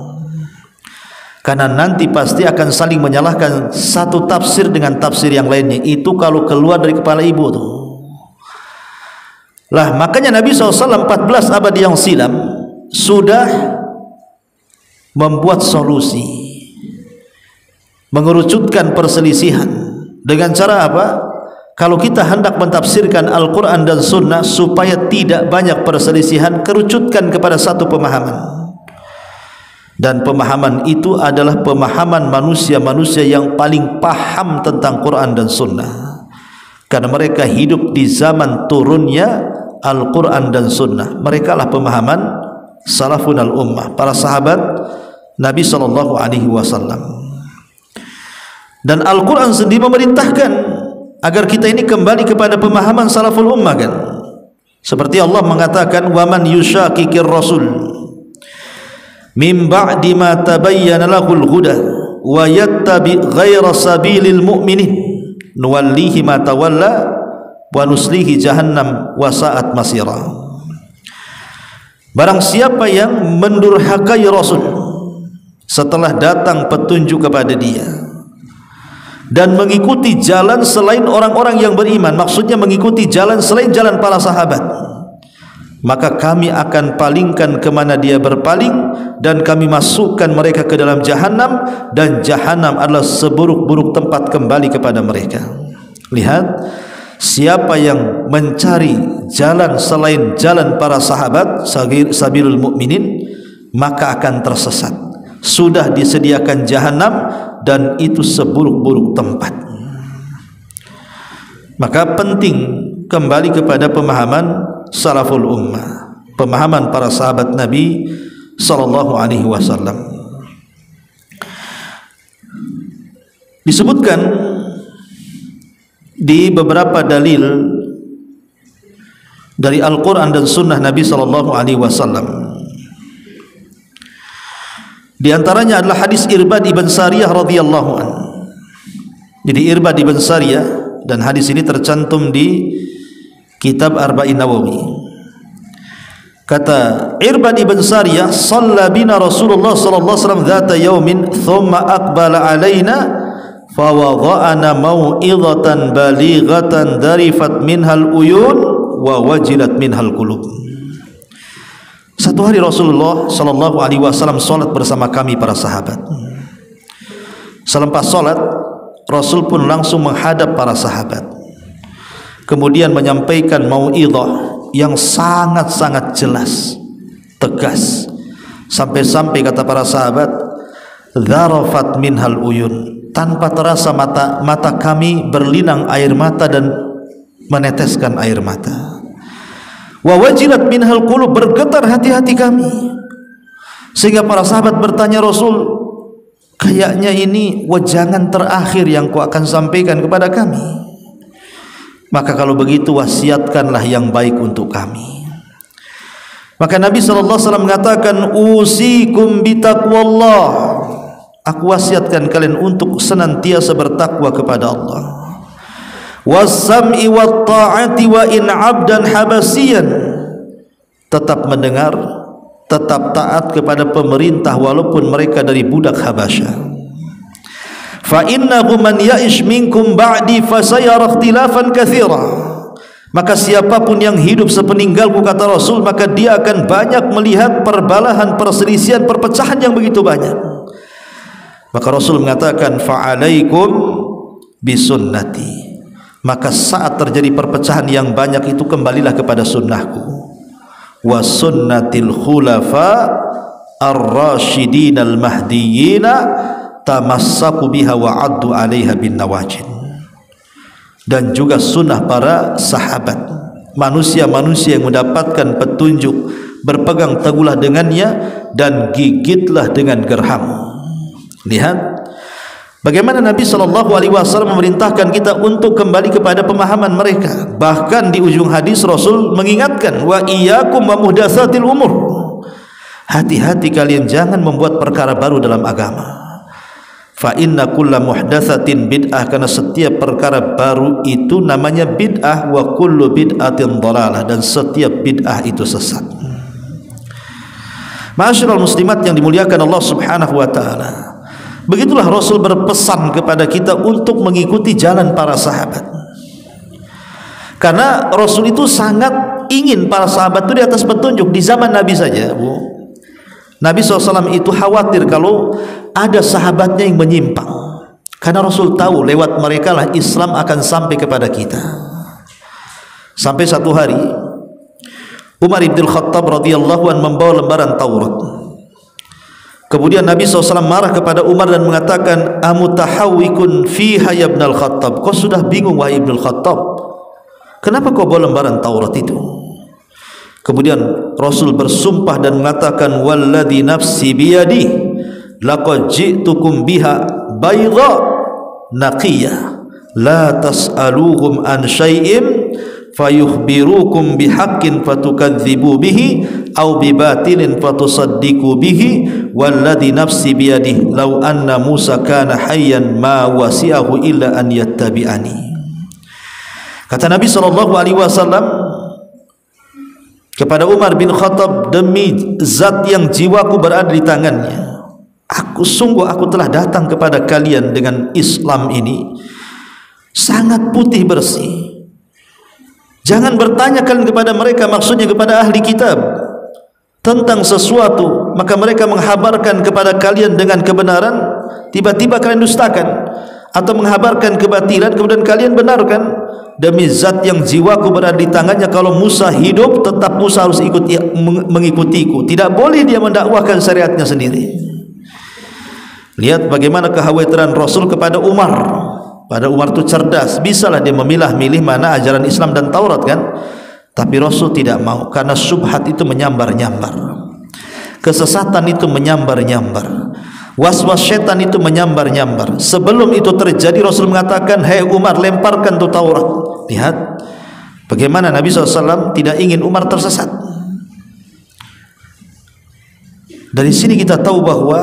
Karena nanti pasti akan saling menyalahkan satu tafsir dengan tafsir yang lainnya. Itu kalau keluar dari kepala ibu tuh. Lah makanya Nabi SAW 14 abad yang silam sudah membuat solusi, mengerucutkan perselisihan. Dengan cara apa? Kalau kita hendak mentafsirkan Al-Quran dan Sunnah supaya tidak banyak perselisihan, kerucutkan kepada satu pemahaman. Dan pemahaman itu adalah pemahaman manusia-manusia yang paling paham tentang Quran dan Sunnah, karena mereka hidup di zaman turunnya Al-Quran dan Sunnah. Mereka lah pemahaman salafun al-ummah, para sahabat Nabi SAW. Dan Al-Quran sendiri memerintahkan agar kita ini kembali kepada pemahaman salaful ummah kan. Seperti Allah mengatakan, "Waman yushakikir rasul min ba'di ma tabayyana lahul huda wa yattabi ghaira sabilil mu'minin nuwallihi ma tawalla wa nuslihi jahannam wa sa'at masira." Barang siapa yang mendurhakai Rasul setelah datang petunjuk kepada dia dan mengikuti jalan selain orang-orang yang beriman, maksudnya mengikuti jalan selain jalan para sahabat, maka kami akan palingkan kemana dia berpaling, dan kami masukkan mereka ke dalam jahanam, dan jahanam adalah seburuk-buruk tempat kembali kepada mereka. Lihat, siapa yang mencari jalan selain jalan para sahabat, sabilul mukminin, maka akan tersesat. Sudah disediakan jahanam, dan itu seburuk-buruk tempat. Maka penting kembali kepada pemahaman salaful ummah, pemahaman para sahabat Nabi sallallahu alaihi wasallam. Disebutkan di beberapa dalil dari Al-Quran dan Sunnah Nabi sallallahu alaihi wasallam. Di antaranya adalah hadis Irbad ibn Sariyah radhiyallahu anhu. Jadi Irbad ibn Sariyah, dan hadis ini tercantum di kitab Arba'in Nawawi. Kata Irbad ibn Sariyah, "Shalla bina Rasulullah sallallahu alaihi wasallam dzata yaumin, thumma aqbala alaina fa wada'ana mau'izatan balighatan darifat minhal uyun wa wajilat minhal qulub." Satu hari Rasulullah sallallahu alaihi wasallam salat bersama kami para sahabat. Selepas salat, Rasul pun langsung menghadap para sahabat, kemudian menyampaikan mau'izah yang sangat-sangat jelas, tegas, sampai-sampai kata para sahabat, "Dzarafat minhal uyun." Tanpa terasa mata kami berlinang air mata dan meneteskan air mata. Wa wajilat minhal qulub, bergetar hati-hati kami. Sehingga para sahabat bertanya, "Rasul, kayaknya ini wejangan terakhir yang kau akan sampaikan kepada kami. Maka kalau begitu wasiatkanlah yang baik untuk kami." Maka Nabi SAW mengatakan, "Usikum bitaqwallah." Aku wasiatkan kalian untuk senantiasa bertakwa kepada Allah. "Wassam'i wat ta'ati wa in 'abdan habasiyan." Tetap mendengar, tetap taat kepada pemerintah walaupun mereka dari budak Habasyah. "Fa innahu man ya'ish minkum ba'di fasayara ikhtilafan katsira." Maka siapapun yang hidup sepeninggalku, kata Rasul, maka dia akan banyak melihat perbalahan, perselisihan, perpecahan yang begitu banyak. Maka Rasul mengatakan, "Fa'alaikum bisunnati." Maka saat terjadi perpecahan yang banyak itu, kembalilah kepada sunnahku. Wa sunnatil khulafa ar-rasyidin al-mahdiyina tamassaku biha wa addu 'alaiha bin nawajid. Dan juga sunnah para sahabat, manusia-manusia yang mendapatkan petunjuk, berpegang teguhlah dengannya dan gigitlah dengan gerhamu. Lihat, Bagaimana Nabi SAW memerintahkan kita untuk kembali kepada pemahaman mereka. Bahkan di ujung hadis Rasul mengingatkan, wa iyyakum wa muhdatsatil umur, hati-hati kalian jangan membuat perkara baru dalam agama. Fa inna kulla muhdatsatin bid'ah, karena setiap perkara baru itu namanya bid'ah, wa kullu bid'atin dhalalah, dan setiap bid'ah itu sesat. Ma'asyiral muslimat yang dimuliakan Allah Subhanahu wa taala, begitulah Rasul berpesan kepada kita untuk mengikuti jalan para sahabat. Karena Rasul itu sangat ingin para sahabat itu di atas petunjuk. Di zaman Nabi saja, Nabi SAW itu khawatir kalau ada sahabatnya yang menyimpang, karena Rasul tahu lewat mereka lah Islam akan sampai kepada kita. Sampai satu hari Umar bin Khattab radhiyallahu anhu membawa lembaran Taurat. Kemudian Nabi SAW marah kepada Umar dan mengatakan, amutahawikun fiha ya ibnal Khattab, kau sudah bingung wahai ibnul Khattab, kenapa kau bawa lembaran Taurat itu? Kemudian Rasul bersumpah dan mengatakan, walladhi nafsi biyadi laqad ji'tukum biha bayda naqiyah la tas'aluhum an syai'in fayukhbirukum bihaqqin fatukadzibu bihi aw bibatilin fatusaddiqu bihi walladhi nafsi biyadihi law anna Musa kana hayyan ma wasi'ahu illa an yattabi'ani. Kata Nabi SAW kepada Umar bin Khattab, demi zat yang jiwaku berada di tangannya, aku telah datang kepada kalian dengan Islam ini sangat putih bersih. Jangan bertanya kalian kepada mereka, maksudnya kepada ahli kitab, tentang sesuatu maka mereka menghabarkan kepada kalian dengan kebenaran, tiba-tiba kalian dustakan, atau menghabarkan kebatilan kemudian kalian benarkan. Demi zat yang jiwaku berada di tangannya, kalau Musa hidup tetap Musa harus mengikutiku, tidak boleh dia mendakwahkan syariatnya sendiri. Lihat bagaimana kekhawatiran Rasul kepada Umar. Pada Umar itu cerdas, bisalah dia memilah-milih mana ajaran Islam dan Taurat kan. Tapi Rasul tidak mau, karena syubhat itu menyambar-nyambar, kesesatan itu menyambar-nyambar, was-was setan itu menyambar-nyambar. Sebelum itu terjadi Rasul mengatakan, hei Umar, lemparkan tu Taurat. Lihat bagaimana Nabi SAW tidak ingin Umar tersesat. Dari sini kita tahu bahwa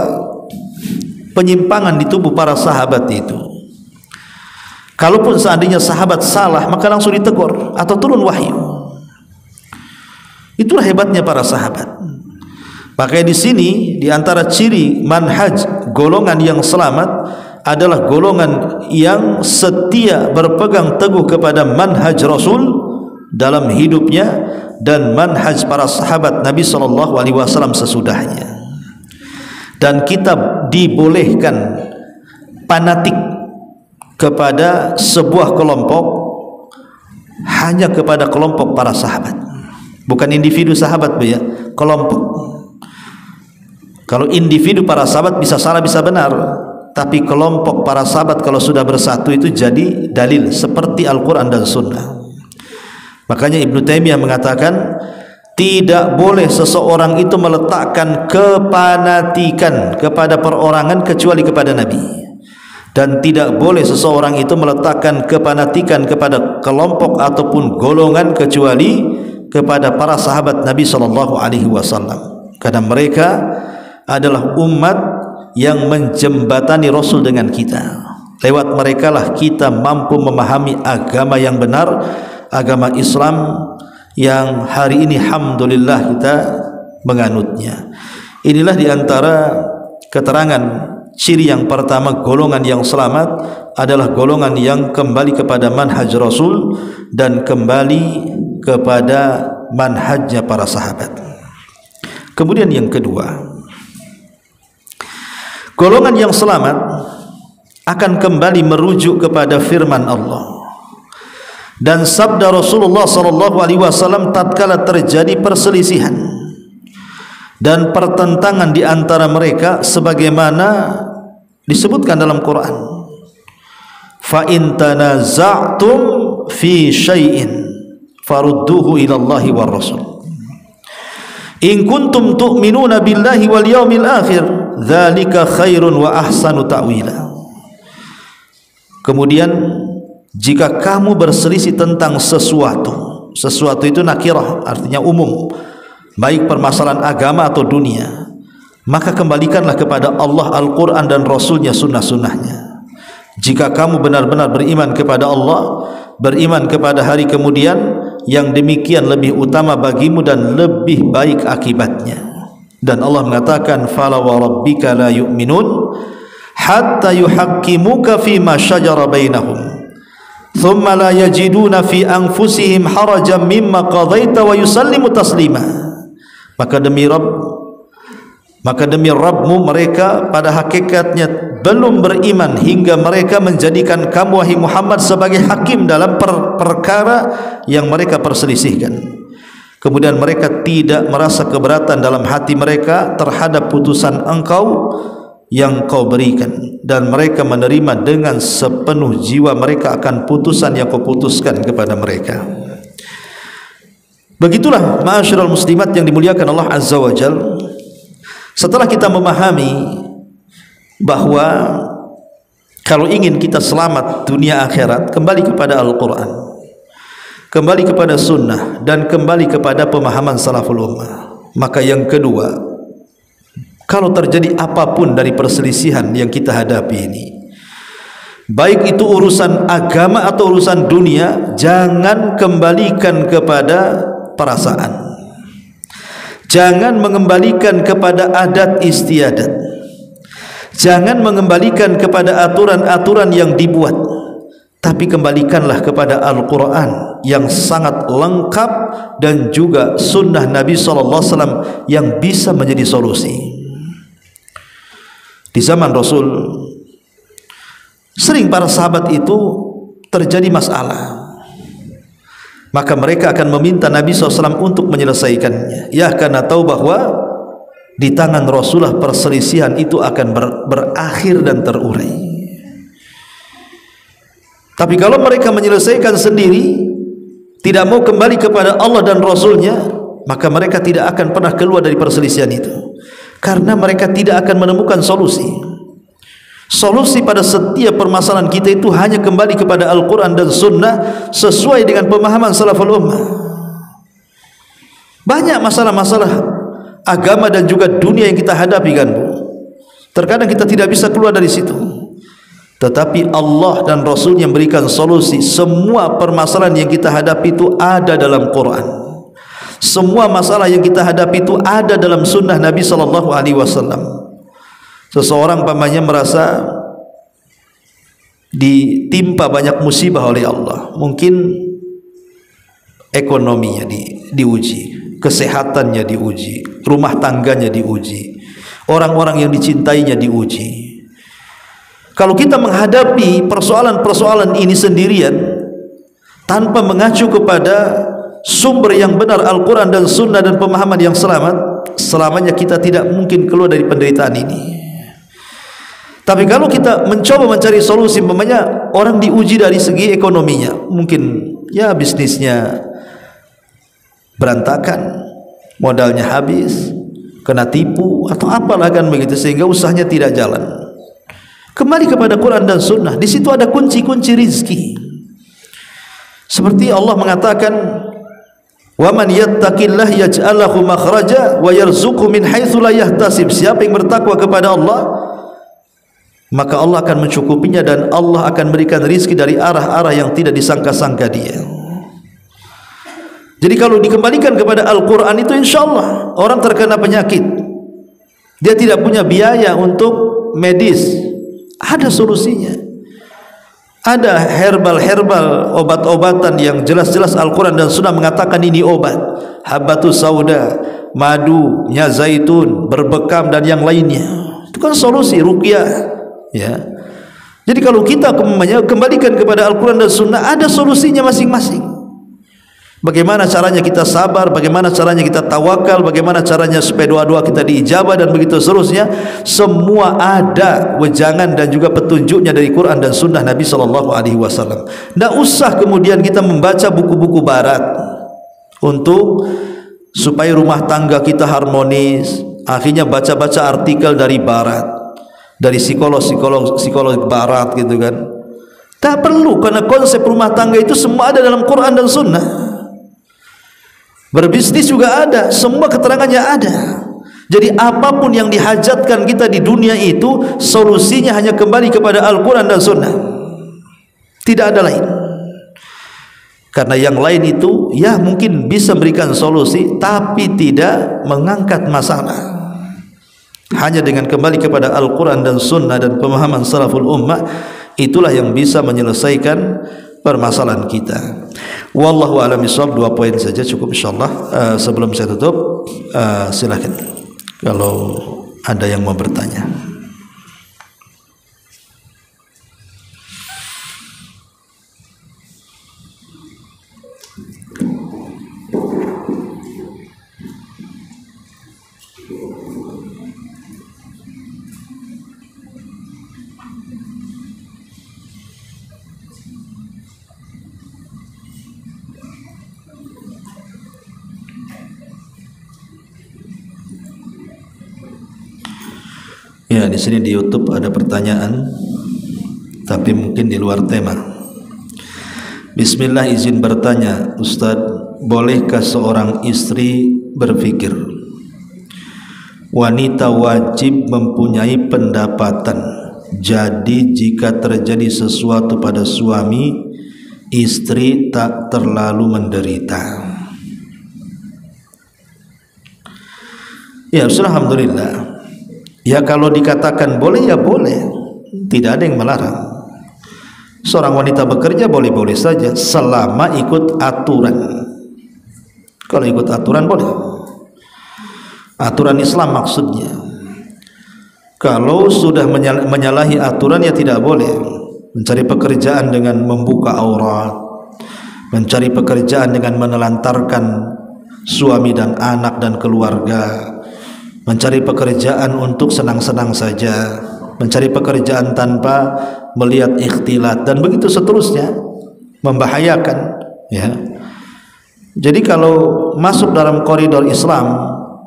penyimpangan di tubuh para sahabat itu, kalaupun seandainya sahabat salah maka langsung ditegur atau turun wahyu. Itulah hebatnya para sahabat. Makanya di sini di antara ciri manhaj golongan yang selamat adalah golongan yang setia berpegang teguh kepada manhaj Rasul dalam hidupnya dan manhaj para sahabat Nabi SAW sesudahnya. Dan kita dibolehkan fanatik kepada sebuah kelompok hanya kepada kelompok para sahabat, bukan individu sahabat, ya, kelompok. Kalau individu para sahabat bisa salah bisa benar, tapi kelompok para sahabat kalau sudah bersatu itu jadi dalil seperti Al-Quran dan Sunnah. Makanya Ibnu Taimiyah mengatakan tidak boleh seseorang itu meletakkan kepanatikan kepada perorangan kecuali kepada Nabi, dan tidak boleh seseorang itu meletakkan kepanatikan kepada kelompok ataupun golongan kecuali kepada para sahabat Nabi SAW, karena mereka adalah umat yang menjembatani Rasul dengan kita. Lewat mereka lah kita mampu memahami agama yang benar, agama Islam yang hari ini alhamdulillah kita menganutnya. Inilah diantara keterangan ciri yang pertama, golongan yang selamat adalah golongan yang kembali kepada manhaj Rasul dan kembali kepada manhajnya para sahabat. Kemudian yang kedua, golongan yang selamat akan kembali merujuk kepada firman Allah dan sabda Rasulullah SAW tatkala terjadi perselisihan dan pertentangan di antara mereka, sebagaimana disebutkan dalam Quran, fa in tanaza'tum fi syai'in farudduhu ila Allahi war Rasul in kuntum tu'minuna billahi wal yawmil akhir dzalika khairun wa ahsanu ta'wila. Kemudian jika kamu berselisih tentang sesuatu itu nakirah, artinya umum, baik permasalahan agama atau dunia, maka kembalikanlah kepada Allah, Al-Quran dan Rasulnya, sunnah-sunnahnya. Jika kamu benar-benar beriman kepada Allah, beriman kepada hari kemudian, yang demikian lebih utama bagimu dan lebih baik akibatnya. Dan Allah mengatakan, fala wa rabbika la yu'minun hatta yuhaqqimuka fima shajara bainahum thumma la yajiduna fi anfusihim harajan mimma qadaita wa yusallimu taslima. Maka demi Rabbmu, mereka pada hakikatnya belum beriman hingga mereka menjadikan kamu wahai Muhammad sebagai hakim dalam perkara yang mereka perselisihkan. Kemudian mereka tidak merasa keberatan dalam hati mereka terhadap putusan engkau yang kau berikan, dan mereka menerima dengan sepenuh jiwa mereka akan putusan yang kau putuskan kepada mereka. Begitulah ma'asyiral muslimat yang dimuliakan Allah Azza wa Jalla. Setelah kita memahami bahwa kalau ingin kita selamat dunia akhirat, kembali kepada Al-Quran, kembali kepada sunnah, dan kembali kepada pemahaman salaful ummah. Maka yang kedua, kalau terjadi apapun dari perselisihan yang kita hadapi ini, baik itu urusan agama atau urusan dunia, jangan kembalikan kepada perasaan, jangan mengembalikan kepada adat istiadat, jangan mengembalikan kepada aturan-aturan yang dibuat, tapi kembalikanlah kepada Al-Quran yang sangat lengkap dan juga sunnah Nabi SAW yang bisa menjadi solusi. Di zaman Rasul, sering para sahabat itu terjadi masalah, maka mereka akan meminta Nabi SAW untuk menyelesaikannya. Ya, karena tahu bahwa di tangan Rasulullah perselisihan itu akan berakhir dan terurai. Tapi kalau mereka menyelesaikan sendiri, tidak mau kembali kepada Allah dan Rasulnya, maka mereka tidak akan pernah keluar dari perselisihan itu, karena mereka tidak akan menemukan solusi. Solusi pada setiap permasalahan kita itu hanya kembali kepada Al-Quran dan Sunnah sesuai dengan pemahaman salaful ummah. Banyak masalah-masalah agama dan juga dunia yang kita hadapi, kan Bu? Terkadang kita tidak bisa keluar dari situ, tetapi Allah dan Rasul yang berikan solusi. Semua permasalahan yang kita hadapi itu ada dalam Quran. Semua masalah yang kita hadapi itu ada dalam sunnah Nabi SAW. Seseorang pamannya merasa ditimpa banyak musibah oleh Allah, mungkin ekonominya diuji, kesehatannya diuji, rumah tangganya diuji, orang-orang yang dicintainya diuji. Kalau kita menghadapi persoalan-persoalan ini sendirian tanpa mengacu kepada sumber yang benar, Al-Quran dan Sunnah dan pemahaman yang selamat, selamanya kita tidak mungkin keluar dari penderitaan ini. Tapi kalau kita mencoba mencari solusi, umpamanya orang diuji dari segi ekonominya, mungkin ya bisnisnya berantakan, modalnya habis, kena tipu atau apalah kan begitu, sehingga usahanya tidak jalan. Kembali kepada Quran dan Sunnah, di situ ada kunci-kunci rizki. Seperti Allah mengatakan, wa man yattaqillah yaj'al lahu makhraja wa yarzuqhu min haitsu la yahtasib. Siapa yang bertakwa kepada Allah, maka Allah akan mencukupinya dan Allah akan berikan rizki dari arah-arah yang tidak disangka-sangka dia. Jadi kalau dikembalikan kepada Al-Quran itu, insya Allah orang terkena penyakit, dia tidak punya biaya untuk medis, ada solusinya. Ada herbal obat-obatan yang jelas-jelas Al-Quran dan Sunnah mengatakan ini obat. Habbatus sauda, madu, minyak zaitun, berbekam dan yang lainnya. Itu kan solusi ruqyah. Ya, jadi kalau kita kembalikan kepada Al-Quran dan Sunnah, ada solusinya masing-masing. Bagaimana caranya kita sabar, bagaimana caranya kita tawakal, bagaimana caranya supaya doa-doa kita diijabah dan begitu seterusnya. Semua ada wejangan dan juga petunjuknya dari Quran dan Sunnah Nabi SAW. Tidak usah kemudian kita membaca buku-buku Barat untuk supaya rumah tangga kita harmonis. Akhirnya baca-baca artikel dari Barat, dari psikolog Barat gitu kan. Tak perlu, karena konsep rumah tangga itu semua ada dalam Quran dan Sunnah. Berbisnis juga ada, semua keterangannya ada. Jadi apapun yang dihajatkan kita di dunia itu, solusinya hanya kembali kepada Al-Quran dan Sunnah. Tidak ada lain. Karena yang lain itu ya mungkin bisa memberikan solusi, tapi tidak mengangkat masalah. Hanya dengan kembali kepada Al-Quran dan Sunnah dan pemahaman salaful ummah, itulah yang bisa menyelesaikan permasalahan kita. Wallahu a'lam bishawab. 2 poin saja cukup insyaallah. Sebelum saya tutup, silakan kalau ada yang mau bertanya. Ya, di sini di YouTube ada pertanyaan, tapi mungkin di luar tema. Bismillah, izin bertanya, Ustadz, bolehkah seorang istri berpikir wanita wajib mempunyai pendapatan? Jadi jika terjadi sesuatu pada suami, istri tak terlalu menderita. Ya, alhamdulillah. Ya kalau dikatakan boleh ya boleh, tidak ada yang melarang. Seorang wanita bekerja boleh-boleh saja selama ikut aturan. Kalau ikut aturan boleh, aturan Islam maksudnya. Kalau sudah menyalahi aturan ya tidak boleh. Mencari pekerjaan dengan membuka aurat, mencari pekerjaan dengan menelantarkan suami dan anak dan keluarga, mencari pekerjaan untuk senang-senang saja, mencari pekerjaan tanpa melihat ikhtilat, dan begitu seterusnya, membahayakan ya. Jadi kalau masuk dalam koridor Islam,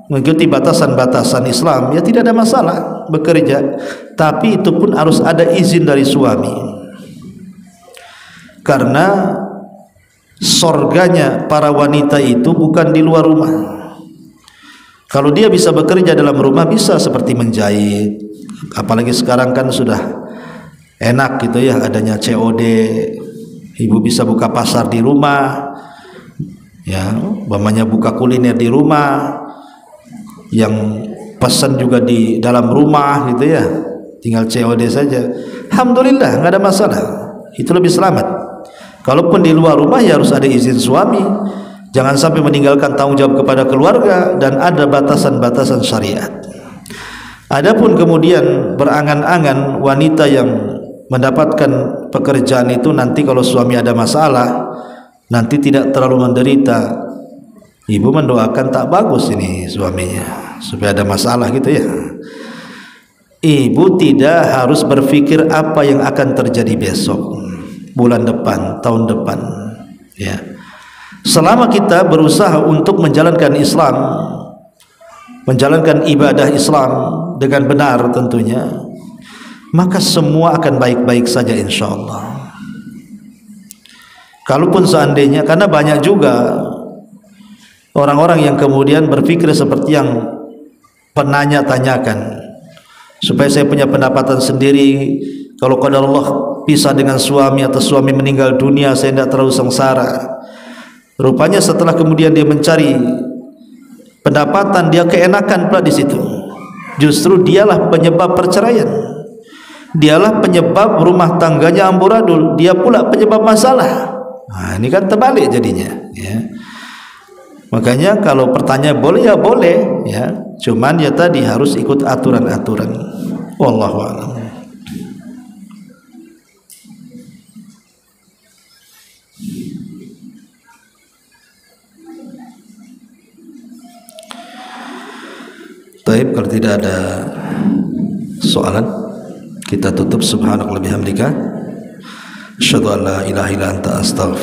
mengikuti batasan-batasan Islam, ya tidak ada masalah bekerja, tapi itu pun harus ada izin dari suami. Karena surganya para wanita itu bukan di luar rumah. Kalau dia bisa bekerja dalam rumah, bisa seperti menjahit, apalagi sekarang kan sudah enak gitu ya, adanya COD, ibu bisa buka pasar di rumah, ya, umpamanya buka kuliner di rumah, yang pesan juga di dalam rumah gitu ya, tinggal COD saja. Alhamdulillah, nggak ada masalah, itu lebih selamat. Kalaupun di luar rumah ya harus ada izin suami. Jangan sampai meninggalkan tanggung jawab kepada keluarga, dan ada batasan-batasan syariat. Adapun kemudian berangan-angan wanita yang mendapatkan pekerjaan itu nanti kalau suami ada masalah, nanti tidak terlalu menderita. Ibu mendoakan tak bagus ini suaminya supaya ada masalah gitu ya. Ibu tidak harus berpikir apa yang akan terjadi besok, bulan depan, tahun depan ya. Selama kita berusaha untuk menjalankan Islam, menjalankan ibadah Islam dengan benar tentunya, maka semua akan baik-baik saja insyaallah. Kalaupun seandainya, karena banyak juga orang-orang yang kemudian berpikir seperti yang penanya tanyakan, supaya saya punya pendapatan sendiri, kalau qadar Allah pisah dengan suami atau suami meninggal dunia, saya tidak terlalu sengsara. Rupanya setelah kemudian dia mencari pendapatan, dia keenakan pula di situ. Justru dialah penyebab perceraian, dialah penyebab rumah tangganya amburadul, dia pula penyebab masalah. Nah, ini kan terbalik jadinya ya. Makanya kalau pertanyaan boleh ya boleh ya, cuman ya tadi harus ikut aturan-aturan. Wallahu a'lam. Baik, kalau tidak ada soalan, kita tutup. Subhanakallahumma bihamdika, asyhadu an la ilaha illa anta, astaghfiruka.